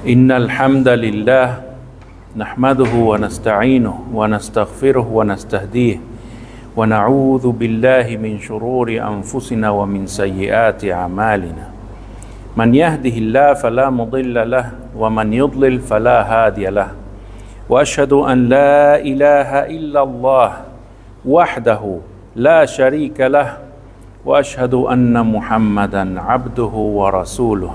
إن الحمد لله نحمده ونستعينه ونستغفره ونستهديه ونعوذ بالله من شرور أنفسنا ومن سيئات أعمالنا من يهده الله فلا مضل له ومن يضلل فلا هادي له وأشهد أن لا إله إلا الله وحده لا شريك له وأشهد أن محمدا عبده ورسوله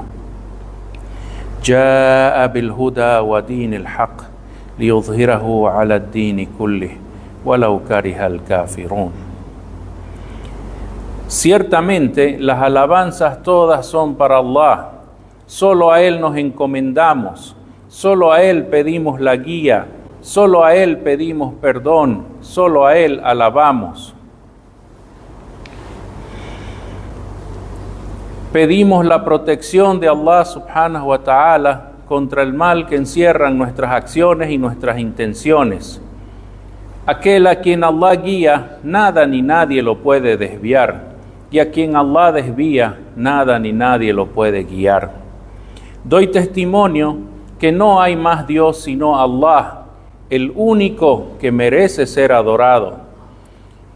جاء بالهدى ودين الحق ليظهره على الدين كله ولو كره الكافرون. Ciertamente las alabanzas todas son para Allah, solo a Él nos encomendamos, solo a Él pedimos la guía, solo a Él pedimos perdón, solo a Él alabamos. Pedimos la protección de Allah subhanahu wa ta'ala contra el mal que encierran nuestras acciones y nuestras intenciones. Aquel a quien Allah guía, nada ni nadie lo puede desviar, y a quien Allah desvía, nada ni nadie lo puede guiar. Doy testimonio que no hay más Dios sino Allah, el único que merece ser adorado.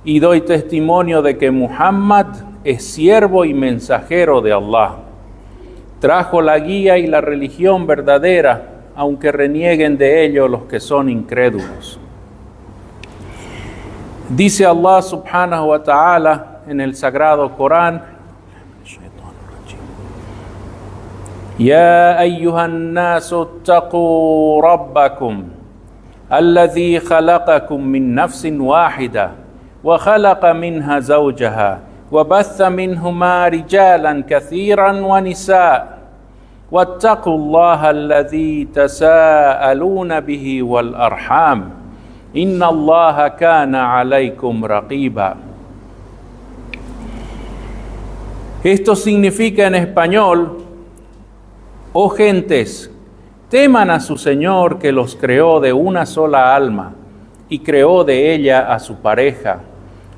Y doy testimonio de que Muhammad es siervo y mensajero de Allah. Trajo la guía y la religión verdadera, aunque renieguen de ello los que son incrédulos. Dice Allah subhanahu wa ta'ala en el sagrado Corán: Ya ayyuhan nasu attaqu rabbakum alladhi khalaqakum min nafsin wahida wa khalaqa minha zawjaha وبث منهما رجالا كثيرا ونساء واتقوا الله الذي تساءلون به والأرحام إن الله كان عليكم رقيبا. Esto significa en español: oh gentes, teman a su Señor que los creó de una sola alma y creó de ella a su pareja,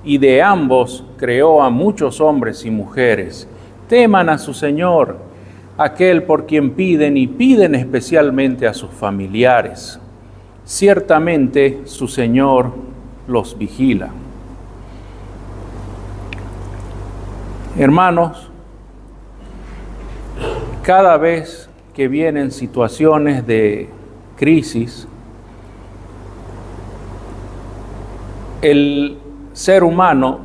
y de ambos creó a muchos hombres y mujeres. Teman a su Señor, aquel por quien piden y piden especialmente a sus familiares. Ciertamente su Señor los vigila. Hermanos, cada vez que vienen situaciones de crisis, el ser humano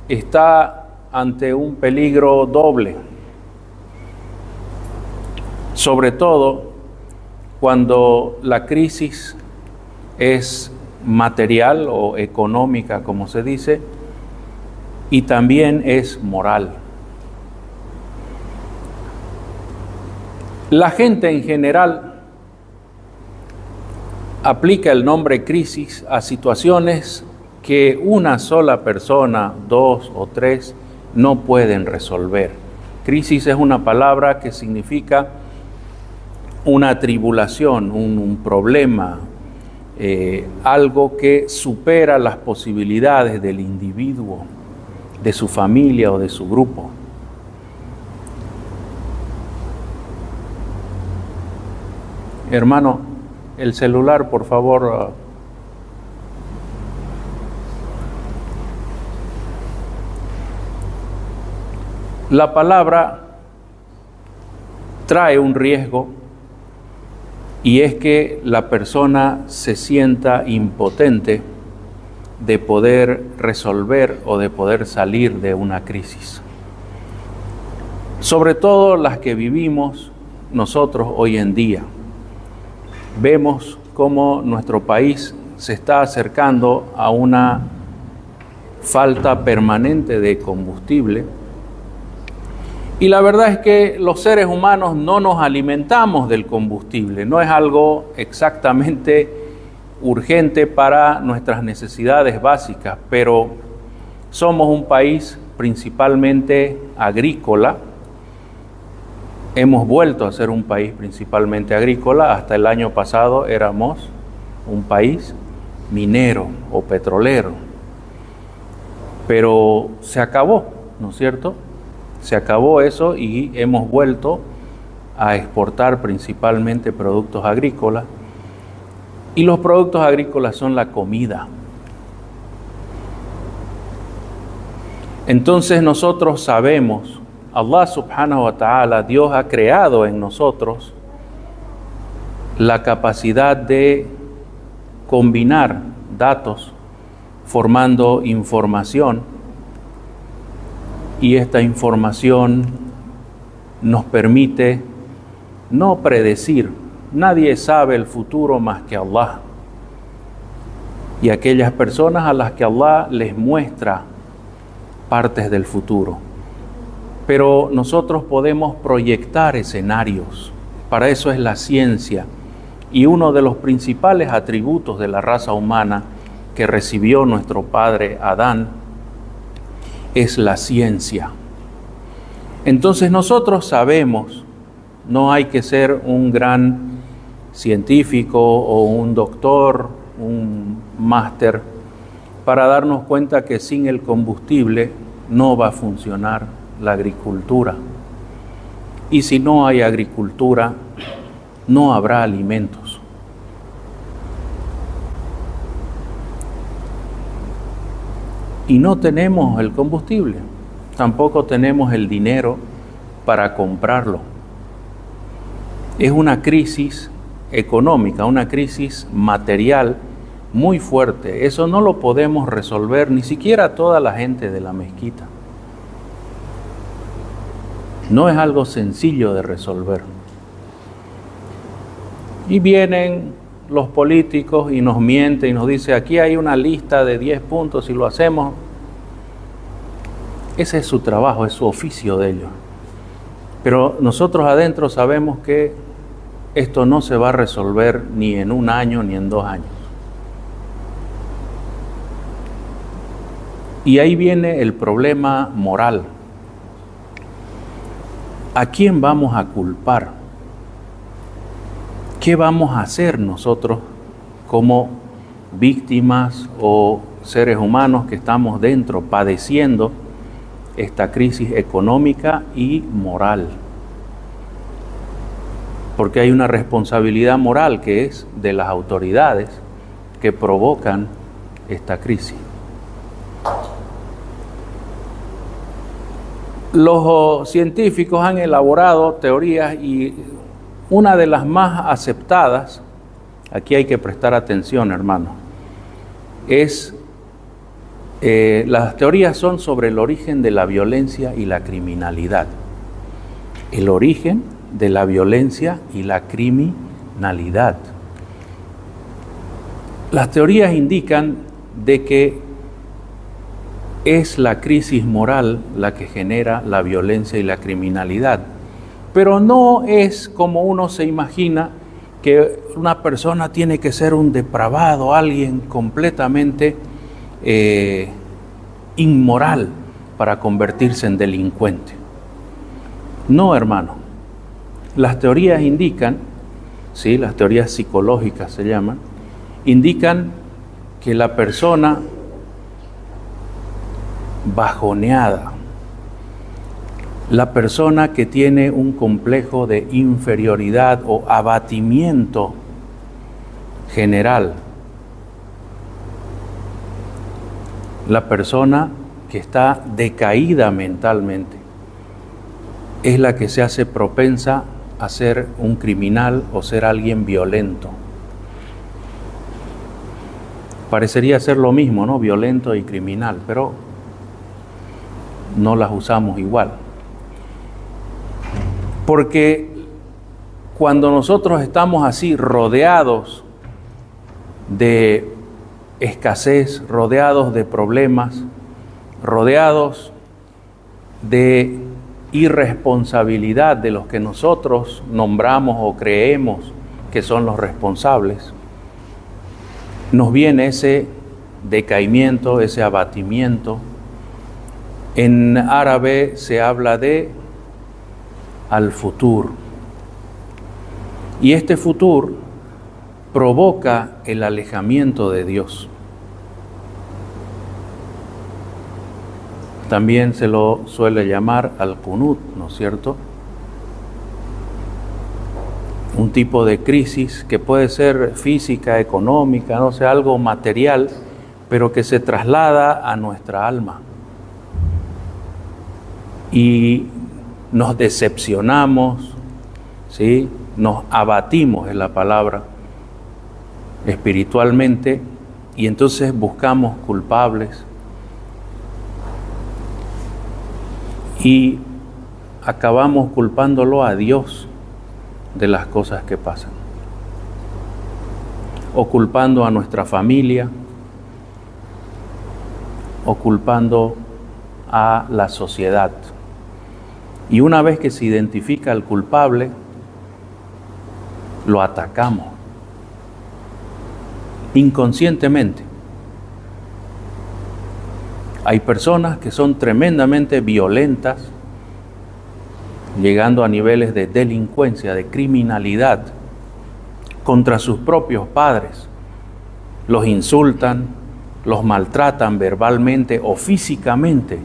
está ante un peligro doble, sobre todo cuando la crisis es material o económica, como se dice, y también es moral. La gente en general aplica el nombre crisis a situaciones que una sola persona, dos o tres, no pueden resolver. Crisis es una palabra que significa una tribulación, un problema, algo que supera las posibilidades del individuo, de su familia o de su grupo. Hermano, el celular, por favor. La palabra trae un riesgo, y es que la persona se sienta impotente de poder resolver o de poder salir de una crisis. Sobre todo las que vivimos nosotros hoy en día. Vemos cómo nuestro país se está acercando a una falta permanente de combustible. Y la verdad es que los seres humanos no nos alimentamos del combustible, no es algo exactamente urgente para nuestras necesidades básicas, pero somos un país principalmente agrícola. Hemos vuelto a ser un país principalmente agrícola. Hasta el año pasado éramos un país minero o petrolero, pero se acabó, ¿no es cierto? Se acabó eso y hemos vuelto a exportar principalmente productos agrícolas. Y los productos agrícolas son la comida. Entonces nosotros sabemos, Allah subhanahu wa ta'ala, Dios ha creado en nosotros la capacidad de combinar datos formando información. Y esta información nos permite no predecir. Nadie sabe el futuro más que Allah. Y aquellas personas a las que Allah les muestra partes del futuro. Pero nosotros podemos proyectar escenarios. Para eso es la ciencia. Y uno de los principales atributos de la raza humana que recibió nuestro padre Adán es la ciencia. Entonces nosotros sabemos, no hay que ser un gran científico o un doctor, un máster, para darnos cuenta que sin el combustible no va a funcionar la agricultura. Y si no hay agricultura, no habrá alimentos. Y no tenemos el combustible, tampoco tenemos el dinero para comprarlo. Es una crisis económica, una crisis material muy fuerte. Eso no lo podemos resolver, ni siquiera toda la gente de la mezquita. No es algo sencillo de resolver. Y vienen los políticos y nos mienten y nos dicen, aquí hay una lista de 10 puntos y lo hacemos. Ese es su trabajo, es su oficio de ellos. Pero nosotros adentro sabemos que esto no se va a resolver ni en 1 año ni en 2 años. Y ahí viene el problema moral. ¿A quién vamos a culpar? ¿Qué vamos a hacer nosotros como víctimas o seres humanos que estamos dentro padeciendo esta crisis económica y moral? Porque hay una responsabilidad moral que es de las autoridades que provocan esta crisis. Los científicos han elaborado teorías y una de las más aceptadas, aquí hay que prestar atención, hermano, es, las teorías son sobre el origen de la violencia y la criminalidad. El origen de la violencia y la criminalidad. Las teorías indican de que es la crisis moral la que genera la violencia y la criminalidad. Pero no es como uno se imagina, que una persona tiene que ser un depravado, alguien completamente inmoral para convertirse en delincuente. No, hermano. Las teorías indican, ¿sí? Las teorías psicológicas se llaman, indican que la persona bajoneada, La persona que tiene un complejo de inferioridad o abatimiento general. La persona que está decaída mentalmente es la que se hace propensa a ser un criminal o ser alguien violento. Parecería ser lo mismo, ¿no? Violento y criminal, pero no las usamos igual. Porque cuando nosotros estamos así rodeados de escasez, rodeados de problemas, rodeados de irresponsabilidad de los que nosotros nombramos o creemos que son los responsables, nos viene ese decaimiento, ese abatimiento. En árabe se habla de al-futur. Y este futur provoca el alejamiento de Dios. También se lo suele llamar al-qunut, ¿no es cierto? Un tipo de crisis que puede ser física, económica, no sé, algo material, pero que se traslada a nuestra alma. Y nos decepcionamos, ¿sí? Nos abatimos, es la palabra, espiritualmente, y entonces buscamos culpables y acabamos culpándolo a Dios de las cosas que pasan, o culpando a nuestra familia, o culpando a la sociedad. Y una vez que se identifica al culpable, lo atacamos inconscientemente. Hay personas que son tremendamente violentas, llegando a niveles de delincuencia, de criminalidad, contra sus propios padres. Los insultan, los maltratan verbalmente o físicamente.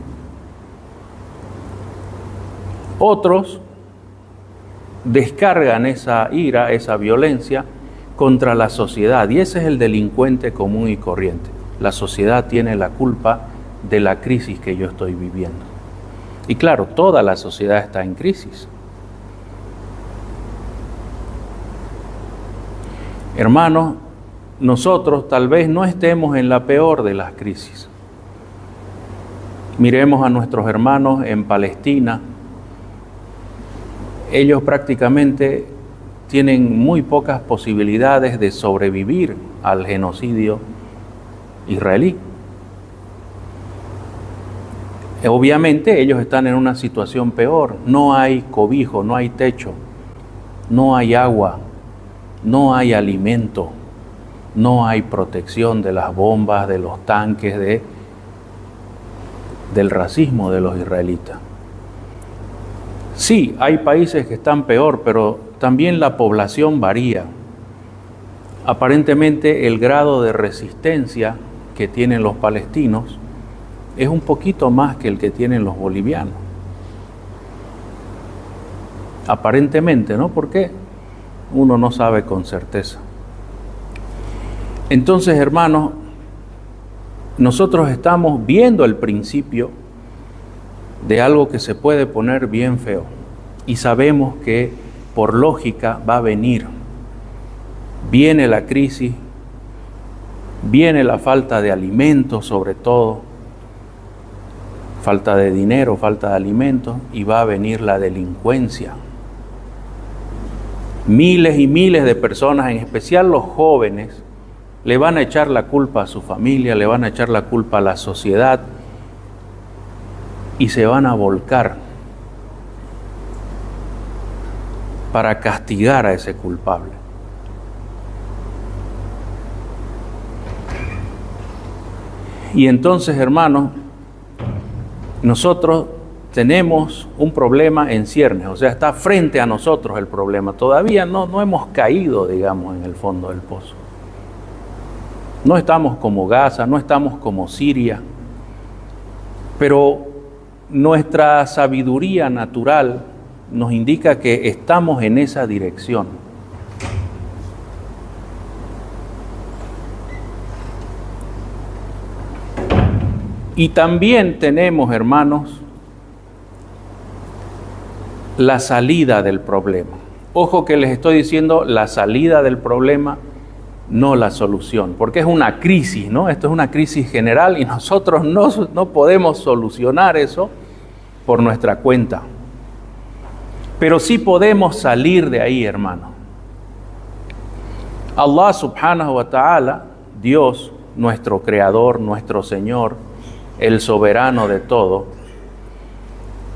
Otros descargan esa ira, esa violencia contra la sociedad, y ese es el delincuente común y corriente. La sociedad tiene la culpa de la crisis que yo estoy viviendo. Y claro, toda la sociedad está en crisis. Hermanos, nosotros tal vez no estemos en la peor de las crisis. Miremos a nuestros hermanos en Palestina. Ellos prácticamente tienen muy pocas posibilidades de sobrevivir al genocidio israelí. Obviamente ellos están en una situación peor. No hay cobijo, no hay techo, no hay agua, no hay alimento, no hay protección de las bombas, de los tanques, del racismo de los israelitas. Sí, hay países que están peor, pero también la población varía. Aparentemente el grado de resistencia que tienen los palestinos es un poquito más que el que tienen los bolivianos. Aparentemente, ¿no? Porque uno no sabe con certeza. Entonces, hermanos, nosotros estamos viendo el principio de algo que se puede poner bien feo, y sabemos que por lógica va a venir. Viene la crisis, viene la falta de alimentos, sobre todo, falta de dinero, falta de alimentos, y va a venir la delincuencia. Miles y miles de personas, en especial los jóvenes, le van a echar la culpa a su familia, le van a echar la culpa a la sociedad, y se van a volcar para castigar a ese culpable. Y entonces, hermanos, nosotros tenemos un problema en ciernes, o sea, está frente a nosotros el problema. Todavía no hemos caído, digamos, en el fondo del pozo. No estamos como Gaza, no estamos como Siria, pero nuestra sabiduría natural nos indica que estamos en esa dirección. Y también tenemos, hermanos, la salida del problema. Ojo que les estoy diciendo la salida del problema, no la solución, porque es una crisis, ¿no? Esto es una crisis general y nosotros no podemos solucionar eso por nuestra cuenta. Pero sí podemos salir de ahí, hermano. Allah subhanahu wa ta'ala, Dios, nuestro creador, nuestro Señor, el soberano de todo,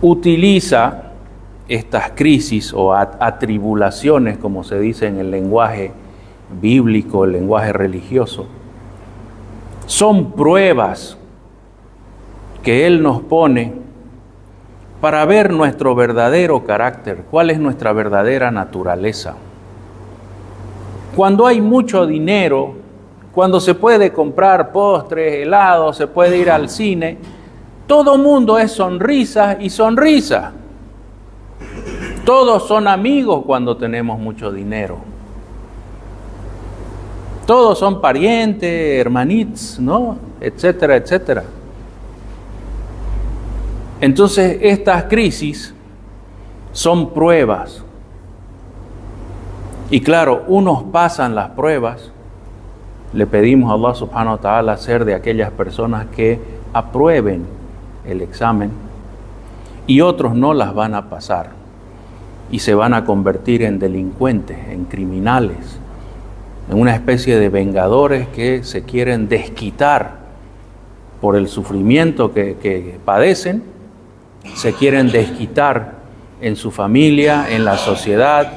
utiliza estas crisis o atribulaciones, como se dice en el lenguaje bíblico, el lenguaje religioso. Son pruebas que Él nos pone para ver nuestro verdadero carácter, cuál es nuestra verdadera naturaleza. Cuando hay mucho dinero, cuando se puede comprar postres, helados, se puede ir al cine, todo mundo es sonrisa y sonrisa. Todos son amigos cuando tenemos mucho dinero. Todos son parientes, hermanitos, ¿no? Etcétera, etcétera. Entonces, estas crisis son pruebas. Y claro, unos pasan las pruebas. Le pedimos a Allah subhanahu wa ta'ala ser de aquellas personas que aprueben el examen. Y otros no las van a pasar. Y se van a convertir en delincuentes, en criminales, en una especie de vengadores que se quieren desquitar por el sufrimiento que padecen, se quieren desquitar en su familia, en la sociedad,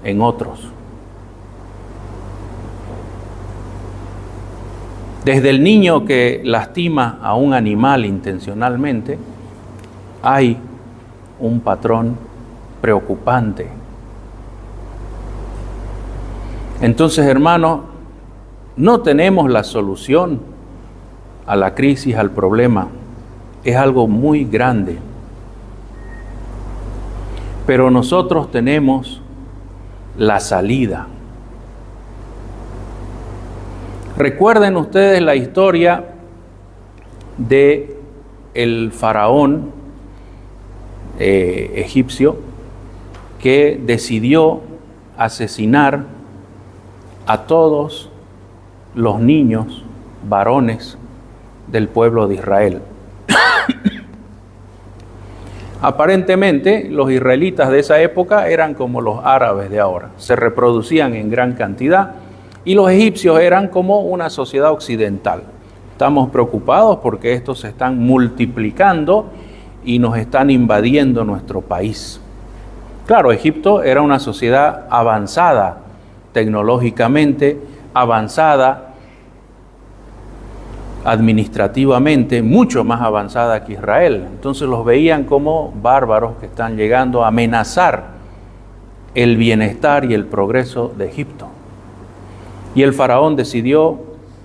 en otros. Desde el niño que lastima a un animal intencionalmente, hay un patrón preocupante. Entonces, hermanos, no tenemos la solución a la crisis, al problema. Es algo muy grande. Pero nosotros tenemos la salida. Recuerden ustedes la historia de el faraón egipcio que decidió asesinar a todos los niños varones del pueblo de Israel. Aparentemente, los israelitas de esa época eran como los árabes de ahora, se reproducían en gran cantidad y los egipcios eran como una sociedad occidental. Estamos preocupados porque estos se están multiplicando y nos están invadiendo nuestro país. Claro, Egipto era una sociedad avanzada, tecnológicamente avanzada, administrativamente mucho más avanzada que Israel. Entonces los veían como bárbaros que están llegando a amenazar el bienestar y el progreso de Egipto. Y el faraón decidió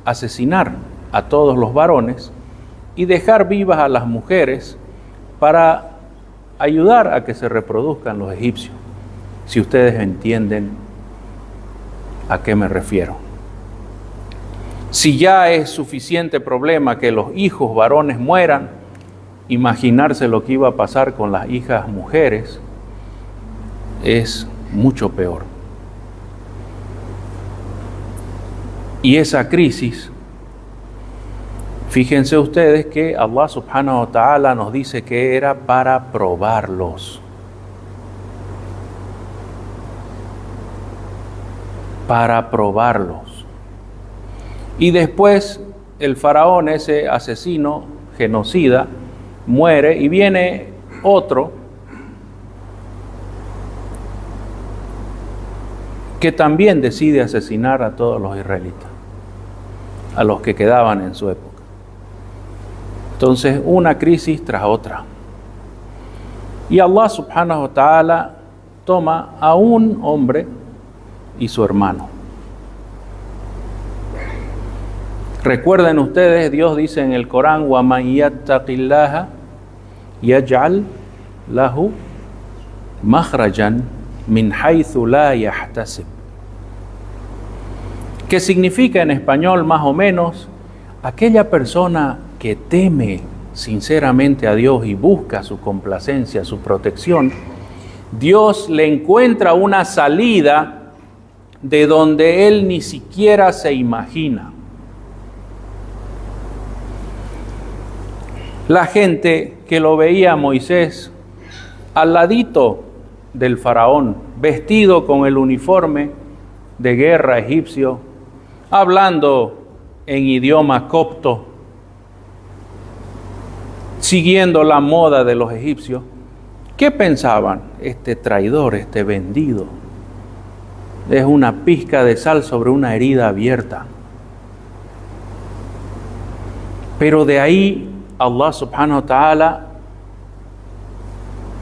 asesinar a todos los varones y dejar vivas a las mujeres para ayudar a que se reproduzcan los egipcios, si ustedes entienden a qué me refiero. Si ya es suficiente problema que los hijos varones mueran, imaginarse lo que iba a pasar con las hijas mujeres es mucho peor. Y esa crisis, fíjense ustedes que Allah subhanahu wa ta'ala nos dice que era para probarlos. Para probarlos. Y después el faraón, ese asesino, genocida, muere y viene otro que también decide asesinar a todos los israelitas, a los que quedaban en su época. Entonces, una crisis tras otra. Y Allah subhanahu wa ta'ala toma a un hombre y su hermano. Recuerden ustedes, Dios dice en el Corán: وَمَنْ يَتَّقِ اللَّهَ yaj'al lahu makhrajan min haythu la yahtasib. ¿Qué significa en español más o menos? Aquella persona que teme sinceramente a Dios y busca su complacencia, su protección, Dios le encuentra una salida de donde él ni siquiera se imagina. La gente que lo veía a Moisés al ladito del faraón, vestido con el uniforme de guerra egipcio, hablando en idioma copto, siguiendo la moda de los egipcios, ¿qué pensaban? Este traidor, este vendido, es una pizca de sal sobre una herida abierta. Pero de ahí Allah subhanahu wa ta'ala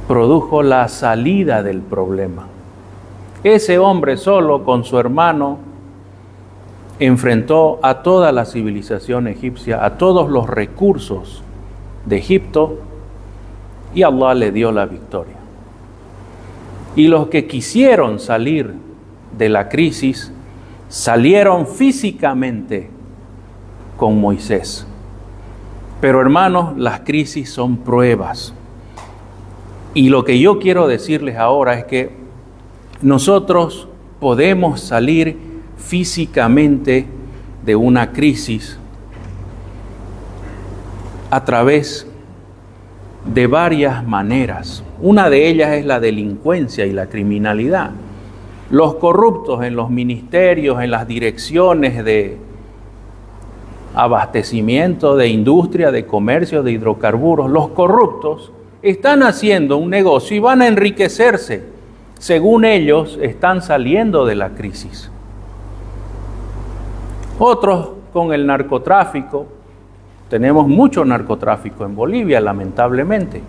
produjo la salida del problema. Ese hombre solo con su hermano enfrentó a toda la civilización egipcia, a todos los recursos de Egipto, y Allah le dio la victoria. Y los que quisieron salir de la crisis salieron físicamente con Moisés. Pero hermanos, las crisis son pruebas. Y lo que yo quiero decirles ahora es que nosotros podemos salir físicamente de una crisis a través de varias maneras. Una de ellas es la delincuencia y la criminalidad. Los corruptos en los ministerios, en las direcciones de abastecimiento, de industria, de comercio, de hidrocarburos, los corruptos están haciendo un negocio y van a enriquecerse. Según ellos, están saliendo de la crisis. Otros con el narcotráfico. Tenemos mucho narcotráfico en Bolivia, lamentablemente.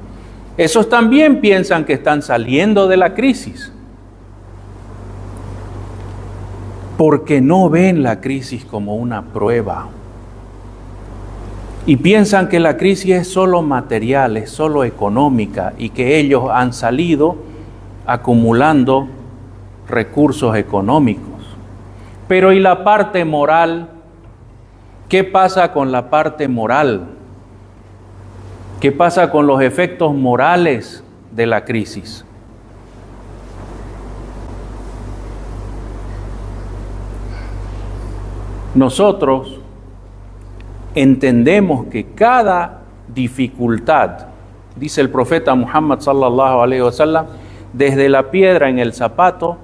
Esos también piensan que están saliendo de la crisis, porque no ven la crisis como una prueba. Y piensan que la crisis es solo material, es solo económica, y que ellos han salido acumulando recursos económicos. Pero ¿y la parte moral? ¿Qué pasa con la parte moral? ¿Qué pasa con los efectos morales de la crisis? Nosotros entendemos que cada dificultad, dice el profeta Muhammad sallallahu alaihi wasallam, desde la piedra en el zapato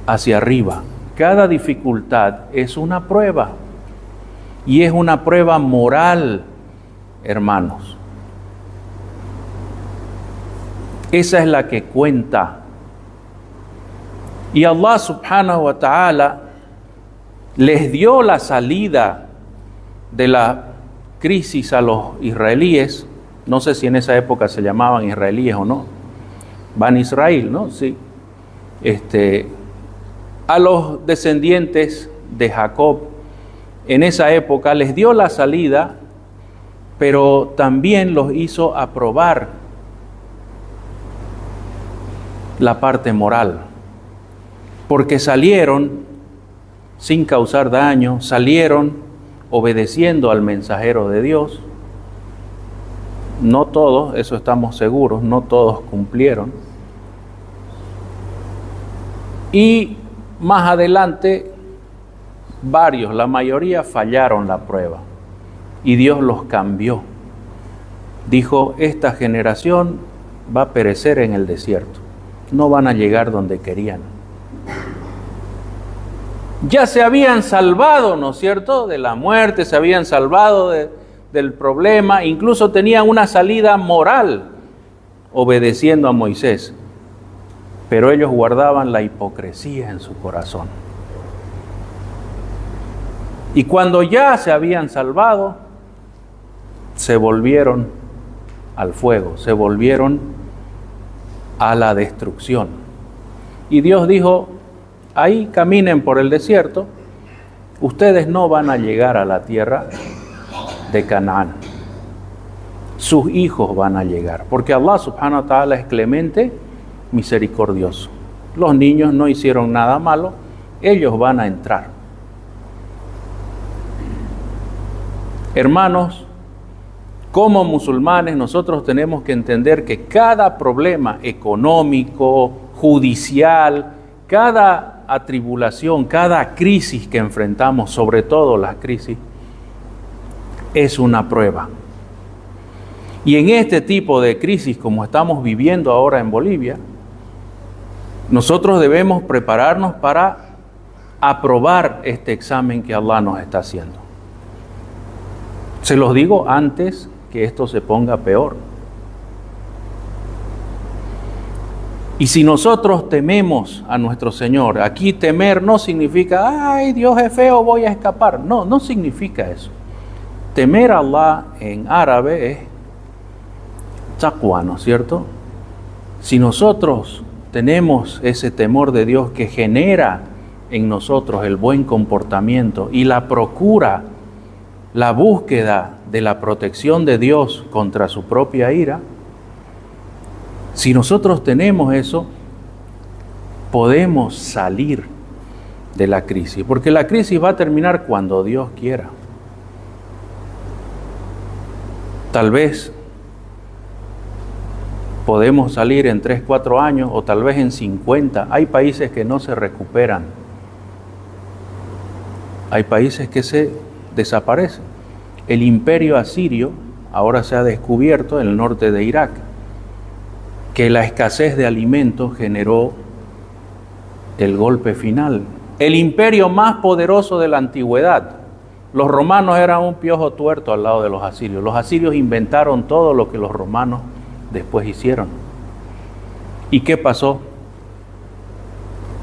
hacia arriba, cada dificultad es una prueba. Y es una prueba moral, hermanos. Esa es la que cuenta. Y Allah subhanahu wa ta'ala les dio la salida de la crisis a los israelíes. No sé si en esa época se llamaban israelíes o no. Ban Israel, ¿no? Sí. A los descendientes de Jacob, en esa época les dio la salida, pero también los hizo aprobar la parte moral, porque salieron sin causar daño, salieron obedeciendo al mensajero de Dios. No todos, eso estamos seguros, no todos cumplieron. Y más adelante, varios, la mayoría fallaron la prueba y Dios los cambió. Dijo, esta generación va a perecer en el desierto, no van a llegar donde querían. Ya se habían salvado, ¿no es cierto?, de la muerte, se habían salvado del problema, incluso tenían una salida moral obedeciendo a Moisés, pero ellos guardaban la hipocresía en su corazón. Y cuando ya se habían salvado, se volvieron al fuego, se volvieron a la destrucción. Y Dios dijo, ahí caminen por el desierto, ustedes no van a llegar a la tierra de Canaán. sus hijos van a llegar, porque Allah subhanahu wa ta'ala es clemente, misericordioso. Los niños no hicieron nada malo, ellos van a entrar. Hermanos, como musulmanes nosotros tenemos que entender que cada problema económico, judicial, cada atribulación, cada crisis que enfrentamos, sobre todo las crisis, es una prueba. Y en este tipo de crisis como estamos viviendo ahora en Bolivia, nosotros debemos prepararnos para aprobar este examen que Allah nos está haciendo. Se los digo antes que esto se ponga peor. Y si nosotros tememos a nuestro Señor, aquí temer no significa, ay, Dios es feo, voy a escapar. No, no significa eso. Temer a Allah en árabe es taqwa, ¿no es cierto? Si nosotros tenemos ese temor de Dios que genera en nosotros el buen comportamiento y la procura, la búsqueda de la protección de Dios contra su propia ira, si nosotros tenemos eso, podemos salir de la crisis, porque la crisis va a terminar cuando Dios quiera. Tal vez podemos salir en 3, 4 años o tal vez en 50. Hay países que no se recuperan. Hay países que se desaparecen. El imperio asirio ahora se ha descubierto en el norte de Irak, que la escasez de alimentos generó el golpe final. El imperio más poderoso de la antigüedad. Los romanos eran un piojo tuerto al lado de los asirios. Los asirios inventaron todo lo que los romanos después hicieron. ¿Y qué pasó?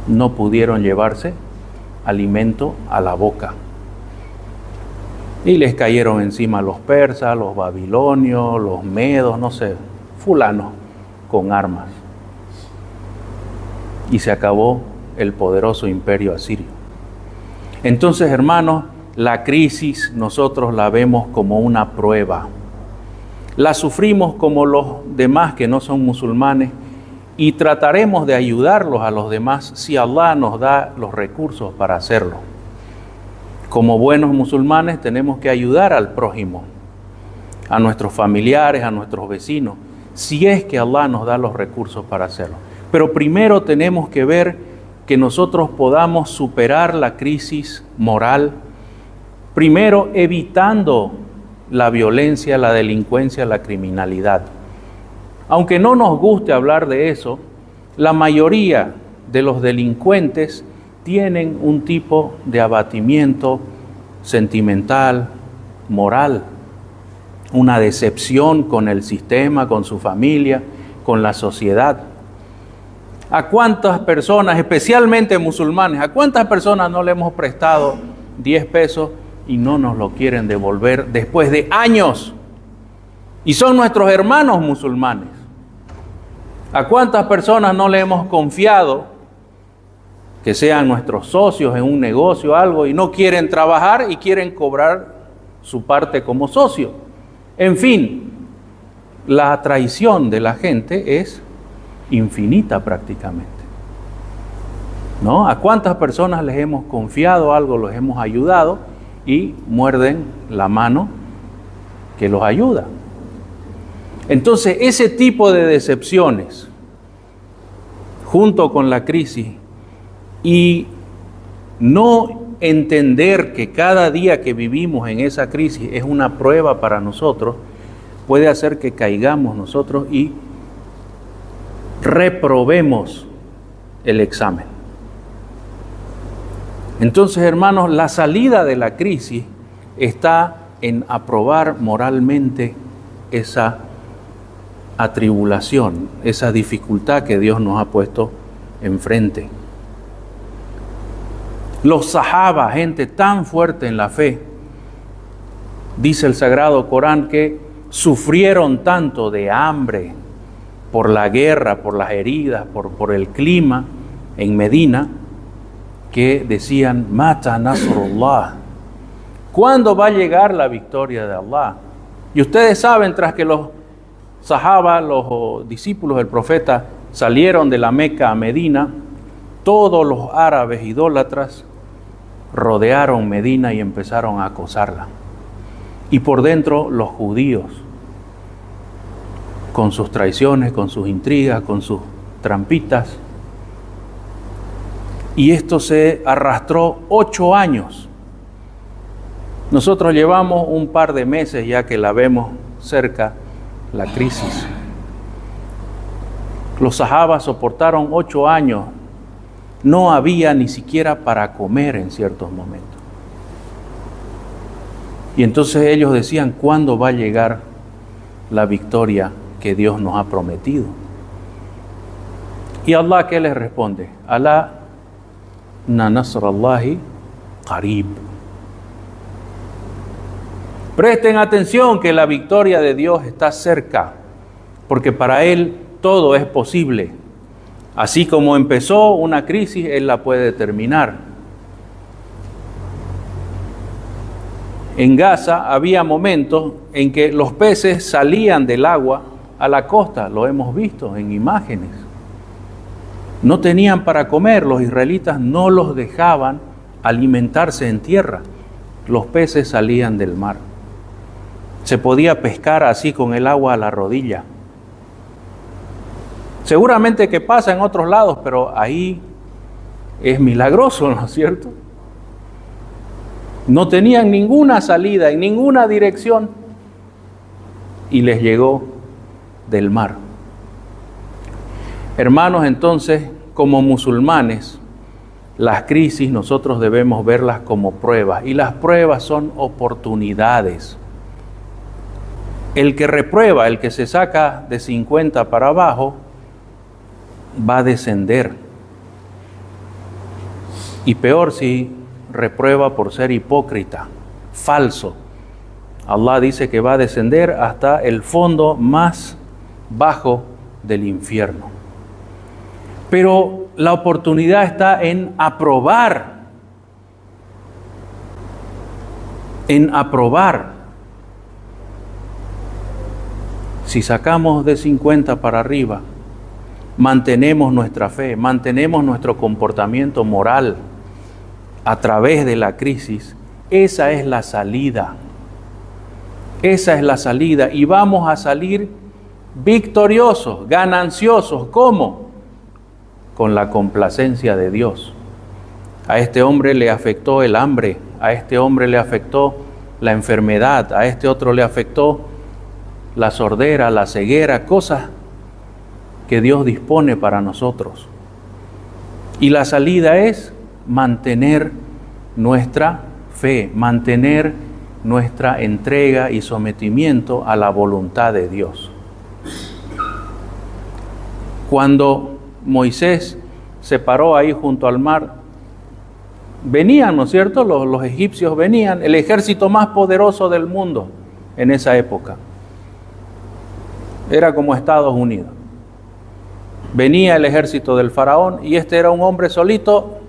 No pudieron llevarse alimento a la boca. Y les cayeron encima los persas, los babilonios, los medos, no sé, fulanos con armas. Y se acabó el poderoso imperio asirio. Entonces, hermanos, la crisis nosotros la vemos como una prueba. La sufrimos como los demás que no son musulmanes y trataremos de ayudarlos a los demás si Allah nos da los recursos para hacerlo. Como buenos musulmanes tenemos que ayudar al prójimo, a nuestros familiares, a nuestros vecinos, si es que Allah nos da los recursos para hacerlo. Pero primero tenemos que ver que nosotros podamos superar la crisis moral, primero evitando la violencia, la delincuencia, la criminalidad. Aunque no nos guste hablar de eso, la mayoría de los delincuentes tienen un tipo de abatimiento sentimental, moral, una decepción con el sistema, con su familia, con la sociedad. ¿A cuántas personas, especialmente musulmanes, a cuántas personas no le hemos prestado 10 pesos y no nos lo quieren devolver después de años? Y son nuestros hermanos musulmanes. ¿A cuántas personas no le hemos confiado que sean nuestros socios en un negocio o algo y no quieren trabajar y quieren cobrar su parte como socio? En fin, la traición de la gente es infinita prácticamente, ¿no? ¿A cuántas personas les hemos confiado algo, los hemos ayudado y muerden la mano que los ayuda? Entonces, ese tipo de decepciones, junto con la crisis, y no entender que cada día que vivimos en esa crisis es una prueba para nosotros, puede hacer que caigamos nosotros y reprobemos el examen. Entonces, hermanos, la salida de la crisis está en aprobar moralmente esa atribulación, esa dificultad que Dios nos ha puesto enfrente. Los sahaba, gente tan fuerte en la fe, dice el Sagrado Corán que sufrieron tanto de hambre por la guerra, por las heridas, por el clima en Medina, que decían, Mata Nasrullah, ¿cuándo va a llegar la victoria de Allah? Y ustedes saben, tras que los sahaba, los discípulos del profeta, salieron de la Meca a Medina, todos los árabes idólatras rodearon Medina y empezaron a acosarla. Y por dentro los judíos, con sus traiciones, con sus intrigas, con sus trampitas. Y esto se arrastró 8 años. Nosotros llevamos un par de meses ya que la vemos cerca, la crisis. Los sahabas soportaron 8 años. No había ni siquiera para comer en ciertos momentos. Y entonces ellos decían, ¿cuándo va a llegar la victoria que Dios nos ha prometido? Y Allah, ¿qué les responde? Alá na nasrallahi qarib. Presten atención que la victoria de Dios está cerca, porque para Él todo es posible. Así como empezó una crisis, Él la puede terminar. En Gaza había momentos en que los peces salían del agua a la costa, lo hemos visto en imágenes. No tenían para comer, los israelitas no los dejaban alimentarse en tierra. Los peces salían del mar. Se podía pescar así con el agua a la rodilla. Seguramente que pasa en otros lados, pero ahí es milagroso, ¿no es cierto? No tenían ninguna salida en ninguna dirección y les llegó del mar. Hermanos, entonces, como musulmanes, las crisis nosotros debemos verlas como pruebas, y las pruebas son oportunidades. El que reprueba, el que se saca de 50 para abajo, va a descender. Y peor si reprueba por ser hipócrita, falso. Allah dice que va a descender hasta el fondo más bajo del infierno. Pero la oportunidad está en aprobar. En aprobar. Si sacamos de 50 para arriba, mantenemos nuestra fe, mantenemos nuestro comportamiento moral a través de la crisis, esa es la salida. Esa es la salida y vamos a salir victoriosos, gananciosos. ¿Cómo? Con la complacencia de Dios. A este hombre le afectó el hambre, a este hombre le afectó la enfermedad, a este otro le afectó la sordera, la ceguera, cosas que Dios dispone para nosotros. Y la salida es mantener nuestra fe, mantener nuestra entrega y sometimiento a la voluntad de Dios. Cuando Moisés se paró ahí junto al mar, venían, ¿no es cierto? Los egipcios venían, el ejército más poderoso del mundo en esa época. Era como Estados Unidos. Venía el ejército del faraón y este era un hombre solito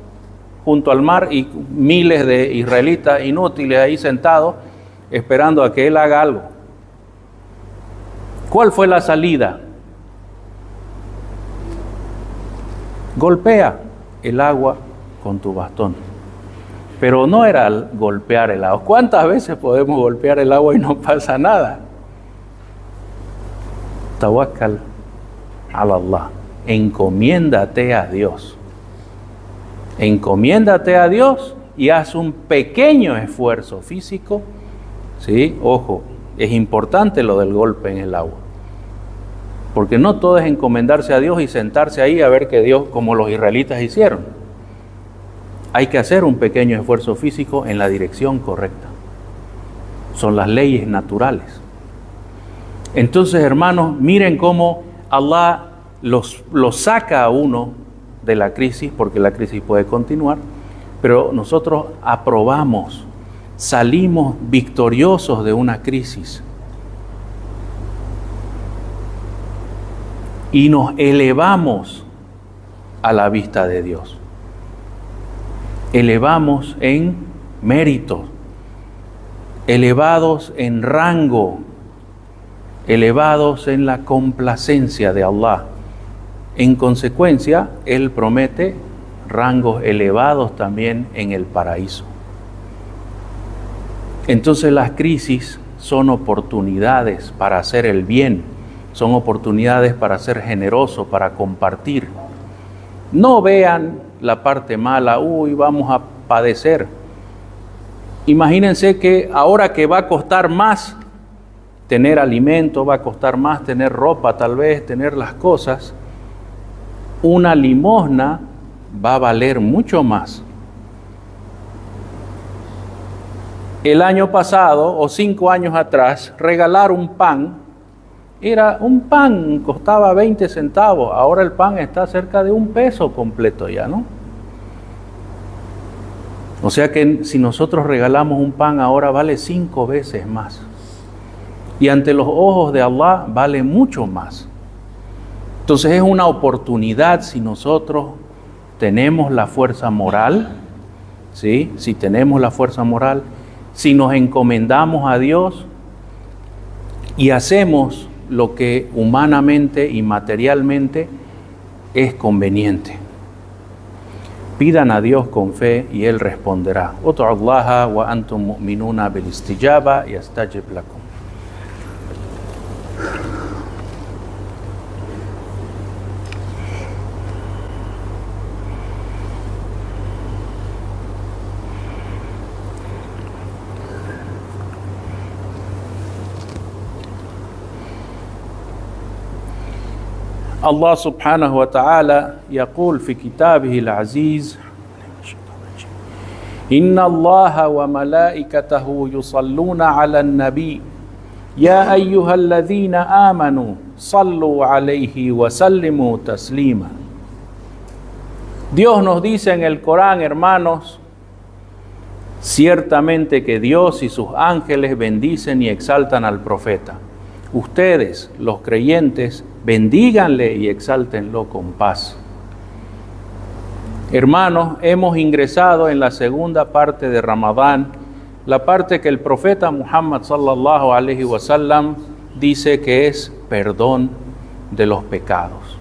junto al mar y miles de israelitas inútiles ahí sentados esperando a que él haga algo. ¿Cuál fue la salida? Golpea el agua con tu bastón. Pero no era golpear el agua. ¿Cuántas veces podemos golpear el agua y no pasa nada? Tawakkal ala Allah. Encomiéndate a Dios. Encomiéndate a Dios y haz un pequeño esfuerzo físico. ¿Sí? Ojo, es importante lo del golpe en el agua. Porque no todo es encomendarse a Dios y sentarse ahí a ver que Dios, como los israelitas hicieron. Hay que hacer un pequeño esfuerzo físico en la dirección correcta. Son las leyes naturales. Entonces, hermanos, miren cómo Allah los saca a uno de la crisis, porque la crisis puede continuar, pero nosotros aprobamos, salimos victoriosos de una crisis y nos elevamos a la vista de Dios. Elevamos en mérito, elevados en rango elevados en la complacencia de Allah. En consecuencia, Él promete rangos elevados también en el paraíso. Entonces las crisis son oportunidades para hacer el bien, son oportunidades para ser generoso, para compartir. No vean la parte mala, vamos a padecer. Imagínense que ahora que va a costar más tener alimento, va a costar más tener ropa, tal vez tener las cosas, una limosna va a valer mucho más. El año pasado o 5 años atrás, regalar un pan, costaba 20 centavos, ahora el pan está cerca de $1 completo ya, ¿no? O sea que si nosotros regalamos un pan ahora vale 5 veces más. Y ante los ojos de Allah vale mucho más. Entonces es una oportunidad si nosotros tenemos la fuerza moral, ¿sí? Si tenemos la fuerza moral, si nos encomendamos a Dios y hacemos lo que humanamente y materialmente es conveniente. Pidan a Dios con fe y Él responderá. Ud'u Allaha wa antum mu'minuna bil istijaba yastajib lakum. الله سبحانه وتعالى يقول في كتابه العزيز إن الله وملائكته يصلون على النبي يا أيها الذين آمنوا صلوا عليه وسلموا تسليما. Dios nos dice en el Corán, hermanos, ciertamente que Dios y sus ángeles bendicen y exaltan al profeta. Ustedes, los creyentes, bendíganle y exáltenlo con paz. Hermanos, hemos ingresado en la segunda parte de Ramadán, la parte que el profeta Muhammad sallallahu alaihi wasallam dice que es perdón de los pecados.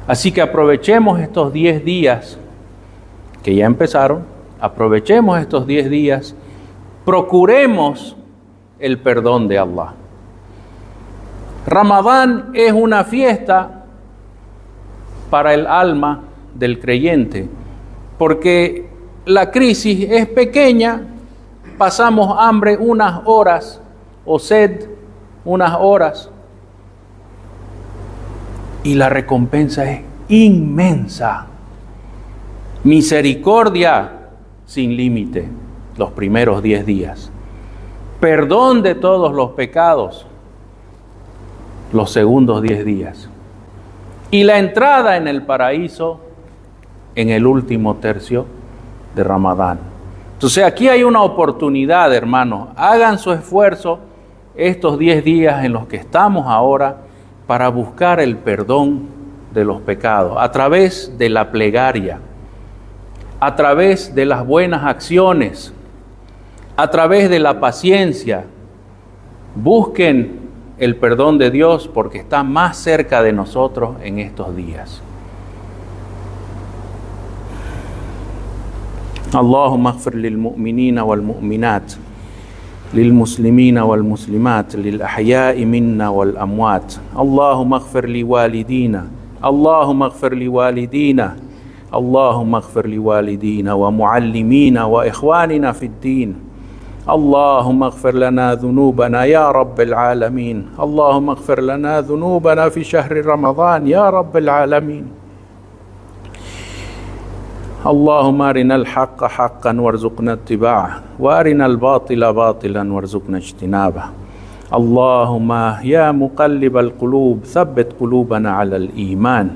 Así que aprovechemos estos 10 días que ya empezaron, aprovechemos estos 10 días, procuremos el perdón de Allah. Ramadán es una fiesta para el alma del creyente, porque la crisis es pequeña, pasamos hambre unas horas o sed unas horas y la recompensa es inmensa. Misericordia sin límite los primeros 10 días, perdón de todos los pecados los segundos 10 días y la entrada en el paraíso en el último tercio de Ramadán. Entonces aquí hay una oportunidad, hermanos. Hagan su esfuerzo estos 10 días en los que estamos ahora para buscar el perdón de los pecados a través de la plegaria, a través de las buenas acciones, a través de la paciencia. Busquen el perdón de Dios porque está más cerca de nosotros en estos días. Allahumma ighfir lil mu'minina wal mu'minat, lil muslimina wal muslimat, lil ahya'i minna wal amwat. Allahumma ighfir li walidina, Allahumma ighfir li walidina, Allahumma ighfir li walidina wa muallimina wa ikhwanina fid din. اللهم اغفر لنا ذنوبنا يا رب العالمين اللهم اغفر لنا ذنوبنا في شهر رمضان يا رب العالمين اللهم أرنا الحق حقا وارزقنا اتباعه وأرنا الباطل باطلا وارزقنا اجتنابه اللهم يا مقلب القلوب ثبت قلوبنا على الإيمان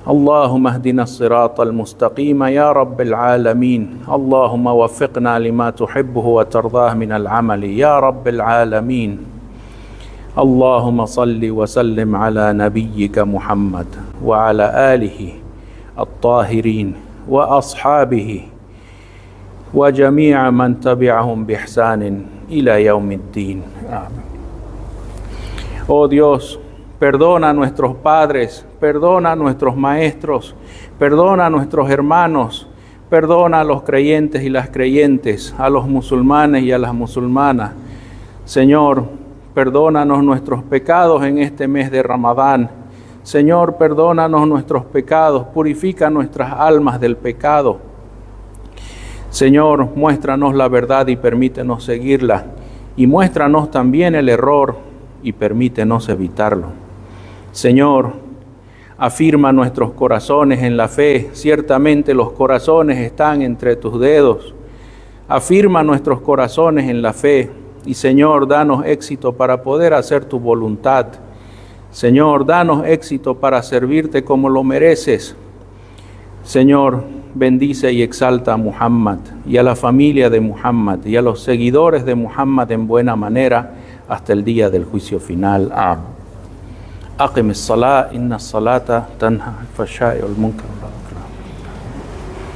اللهم اهدنا الصراط المستقيم يا رب العالمين اللهم وفقنا لما تحبه وترضاه من العمل يا رب العالمين اللهم صل وسلم على نبيك محمد وعلى آله الطاهرين وأصحابه وجميع من تبعهم بإحسان إلى يوم الدين آمين Oh Dios, perdona a nuestros padres, perdona a nuestros maestros, perdona a nuestros hermanos, perdona a los creyentes y las creyentes, a los musulmanes y a las musulmanas. Señor, perdónanos nuestros pecados en este mes de Ramadán. Señor, perdónanos nuestros pecados, purifica nuestras almas del pecado. Señor, muéstranos la verdad y permítenos seguirla, y muéstranos también el error y permítenos evitarlo. Señor, afirma nuestros corazones en la fe. Ciertamente los corazones están entre tus dedos. Afirma nuestros corazones en la fe. Y Señor, danos éxito para poder hacer tu voluntad. Señor, danos éxito para servirte como lo mereces. Señor, bendice y exalta a Muhammad y a la familia de Muhammad y a los seguidores de Muhammad en buena manera hasta el día del juicio final. Amén. أقم الصلاة إن الصلاة تنهى عن الفحشاء والمنكر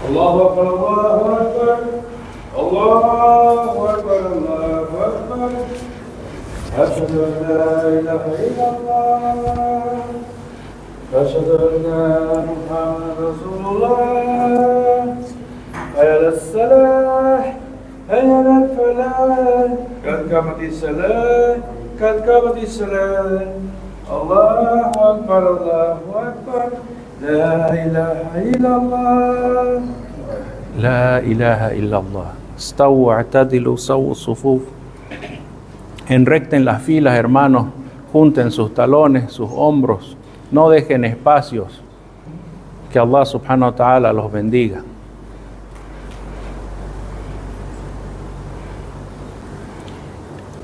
الله أكبر الله أكبر الله أكبر الله أكبر أشهد أن لا إله إلا الله أشهد أن محمدا رسول الله حي على الصلاة حي على الفلاح قد قامت الصلاة قد قامت الصلاة الله أكبر الله أكبر لا إله إلا الله لا إله إلا الله. استووا اعتدلوا سووا الصفوف. Enrecten las filas, hermanos, junten sus talones, sus hombros, no dejen espacios. Que Allah subhanahu wa ta'ala los bendiga.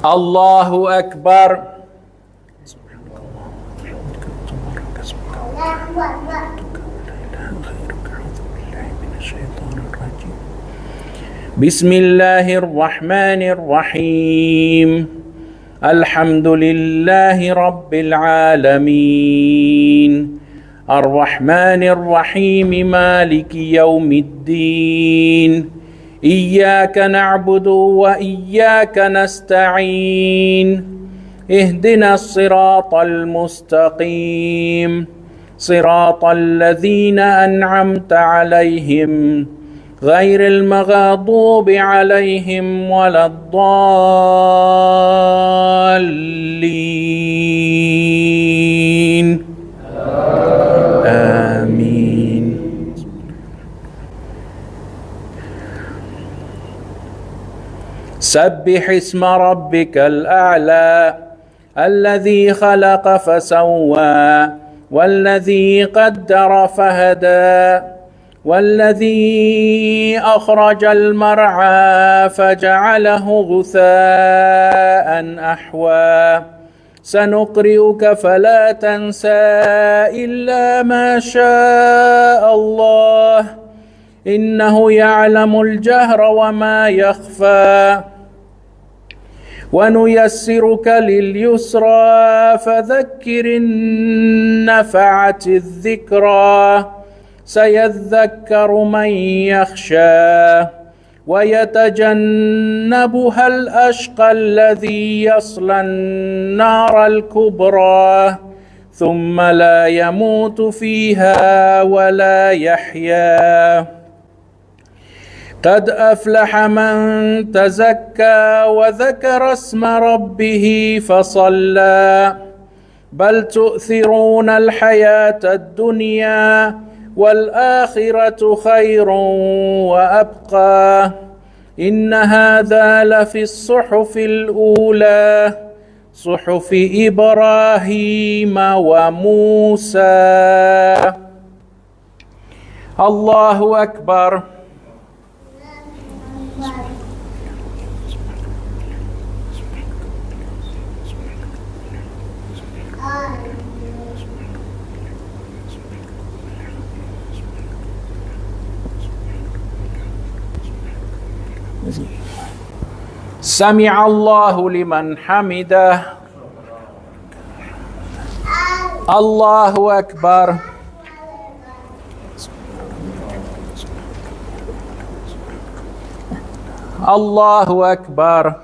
Allahu Akbar. بسم الله الرحمن الرحيم الحمد لله رب العالمين الرحمن الرحيم مالك يوم الدين إياك نعبد وإياك نستعين اهدنا الصراط المستقيم صراط الذين أنعمت عليهم غير المغضوب عليهم ولا الضالين آمين. سبح اسم ربك الأعلى الذي خلق فسوى والذي قدر فهدى والذي أخرج المرعى فجعله غثاء أحوى سنقرئك فلا تنسى إلا ما شاء الله إنه يعلم الجهر وما يخفى ونيسرك لليسرى فذكر إن نفعت الذكرى سيذكر من يخشى ويتجنبها الأشقى الذي يصلى النار الكبرى ثم لا يموت فيها ولا يحيا قد أفلح من تزكى وذكر اسم ربه فصلى بل تؤثرون الحياة الدنيا والآخرة خير وأبقى إن هذا لفي الصحف الأولى صحف إبراهيم وموسى. الله أكبر. سمع الله لمن حمده. الله أكبر. الله أكبر.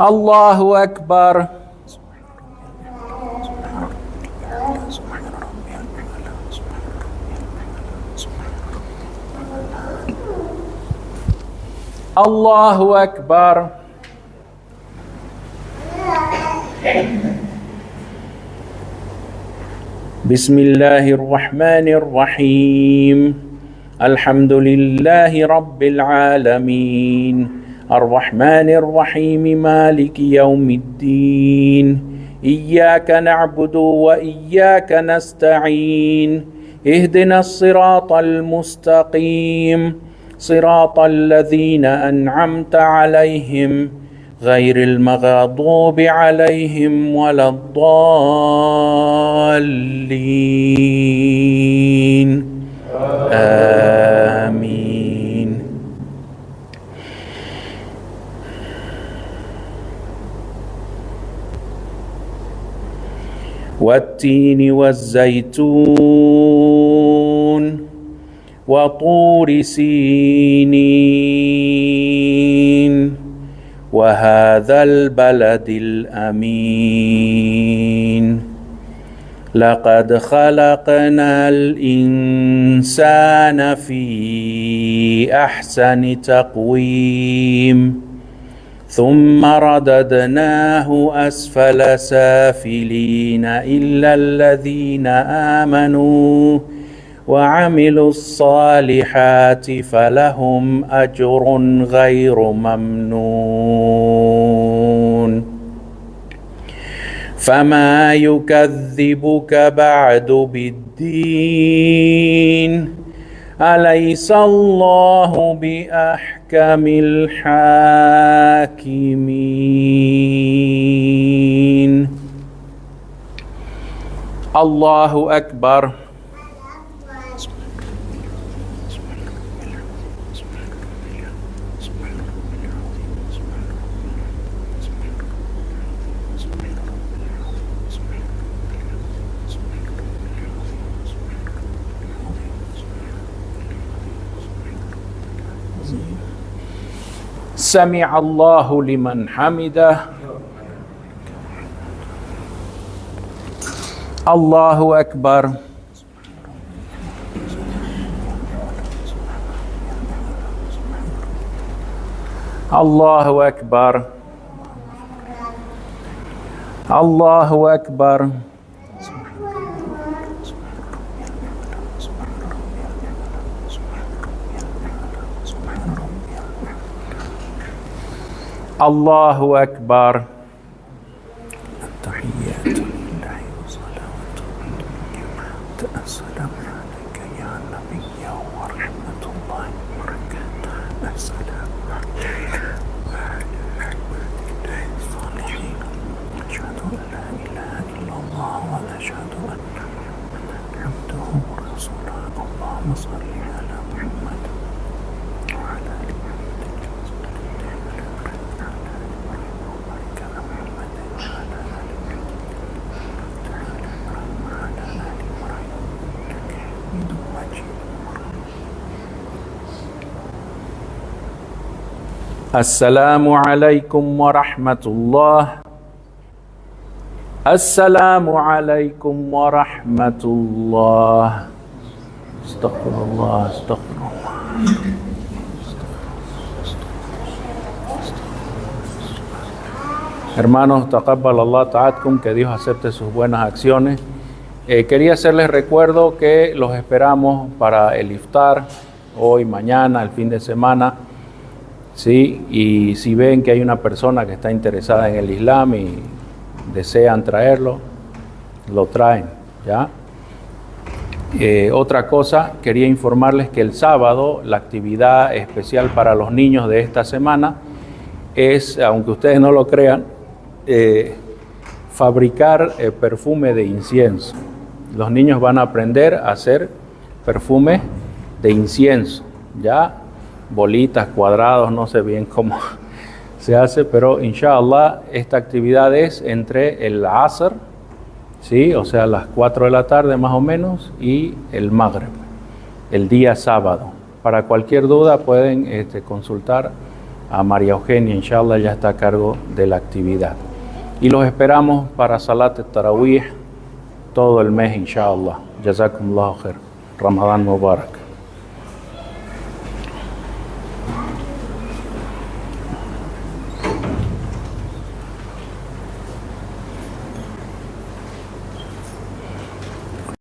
Allahu Akbar. Allahu Akbar. Bismillahir Rahmanir Rahim. Alhamdulillahi Rabbil Alamin. Ar-Rahmanir Rahim. Maliki Yawmiddin. Iyyaka na'budu wa iyyaka nasta'in. Ihdinas siratal mustaqim. صراط الذين أنعمت عليهم غير المغضوب عليهم ولا الضالين آمين. والتين والزيتون وطور سينين وهذا البلد الأمين لقد خلقنا الإنسان في أحسن تقويم ثم رددناه أسفل سافلين إلا الذين آمنوا وعملوا الصالحات فلهم أجر غير ممنون فما يكذبك بعد بالدين أليس الله بأحكم الحاكمين. الله أكبر. سمع الله لمن حمده. الله أكبر. الله أكبر. الله أكبر. الله أكبر. التحيات لله والصلوات السلام عليك يا نبي ورحمة الله وبركاته. السلام عليك وعلى عباد الله الصالحين. أشهد أن لا إله إلا الله وأشهد أن محمدا عبده ورسوله. اللهم صل على محمد وعلى آل السلام عليكم ورحمة الله. السلام عليكم ورحمة الله. استغفر الله استغفر الله. Hermanos, taqabbal Allah ta'atkum, que Dios acepte sus buenas acciones. Quería hacerles recuerdo que los esperamos para el iftar, hoy, mañana, el fin de semana. Sí, y si ven que hay una persona que está interesada en el Islam y desean traerlo, lo traen, ¿ya? Otra cosa, quería informarles que el sábado la actividad especial para los niños de esta semana es, aunque ustedes no lo crean, fabricar perfume de incienso. Los niños van a aprender a hacer perfume de incienso, ¿ya? Bolitas, cuadrados, no sé bien cómo se hace, pero inshallah esta actividad es entre el Asr, ¿sí? O sea, las 4 de la tarde más o menos, y el Maghrib, el día sábado. Para cualquier duda pueden consultar a María Eugenia, inshallah, ya está a cargo de la actividad. Y los esperamos para Salat al-Tarawih todo el mes, inshallah. Jazakumullahu khair. Ramadán Mubarak.